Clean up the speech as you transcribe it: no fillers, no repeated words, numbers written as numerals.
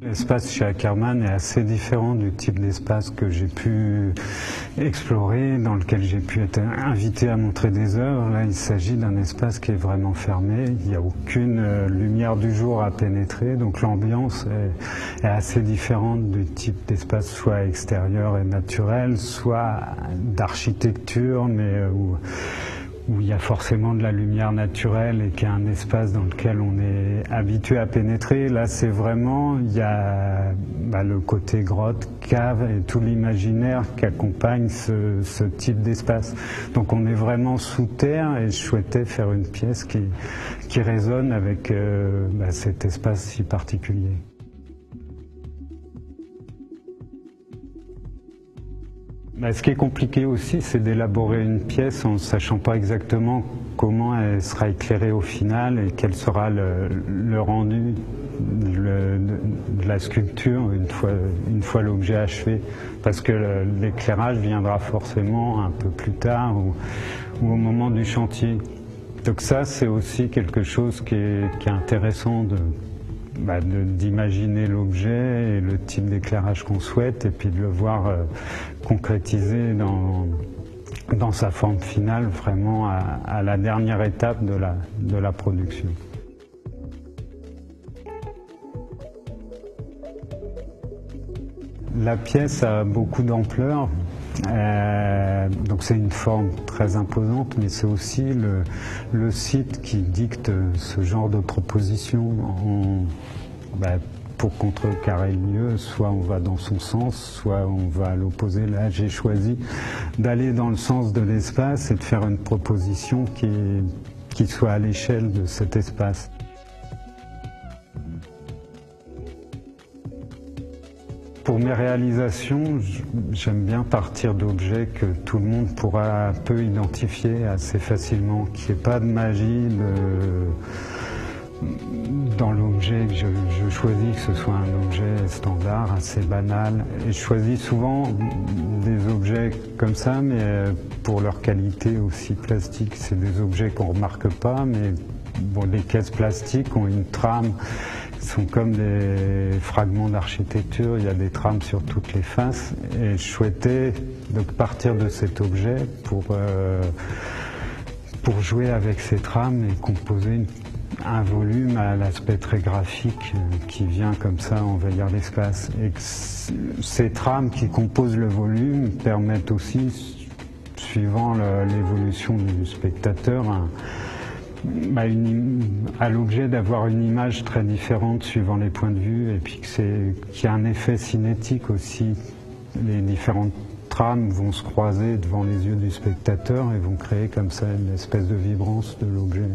L'espace chez Ackermann est assez différent du type d'espace que j'ai pu explorer, dans lequel j'ai pu être invité à montrer des œuvres. Là, il s'agit d'un espace qui est vraiment fermé. Il n'y a aucune lumière du jour à pénétrer, donc l'ambiance est assez différente du type d'espace soit extérieur et naturel, soit d'architecture, mais où il y a forcément de la lumière naturelle et qui est un espace dans lequel on est habitué à pénétrer. Là, c'est vraiment, il y a le côté grotte, cave et tout l'imaginaire qui accompagne ce type d'espace. Donc on est vraiment sous terre et je souhaitais faire une pièce qui résonne avec cet espace si particulier. Ce qui est compliqué aussi, c'est d'élaborer une pièce en ne sachant pas exactement comment elle sera éclairée au final et quel sera le rendu de la sculpture une fois l'objet achevé. Parce que l'éclairage viendra forcément un peu plus tard ou au moment du chantier. Donc ça, c'est aussi quelque chose qui est intéressant d'imaginer l'objet et le type d'éclairage qu'on souhaite et puis de le voir concrétisé dans sa forme finale, vraiment à la dernière étape de la production. La pièce a beaucoup d'ampleur, donc c'est une forme très imposante, mais c'est aussi le site qui dicte ce genre de proposition. Pour contrecarrer le lieu, soit on va dans son sens, soit on va à l'opposé. Là, j'ai choisi d'aller dans le sens de l'espace et de faire une proposition qui soit à l'échelle de cet espace. Pour mes réalisations, j'aime bien partir d'objets que tout le monde peut identifier assez facilement, qu'il n'y ait pas de magie dans l'objet que je choisis, que ce soit un objet standard, assez banal. Et je choisis souvent des objets comme ça, mais pour leur qualité aussi plastique. C'est des objets qu'on ne remarque pas, mais bon, les caisses plastiques ont une trame, sont comme des fragments d'architecture, il y a des trames sur toutes les faces. Et je souhaitais donc partir de cet objet pour jouer avec ces trames et composer un volume à l'aspect très graphique qui vient comme ça envahir l'espace. Et que ces trames qui composent le volume permettent aussi, suivant l'évolution du spectateur, à l'objet d'avoir une image très différente suivant les points de vue et puis qu'il y a un effet cinétique aussi. Les différentes trames vont se croiser devant les yeux du spectateur et vont créer comme ça une espèce de vibrance de l'objet.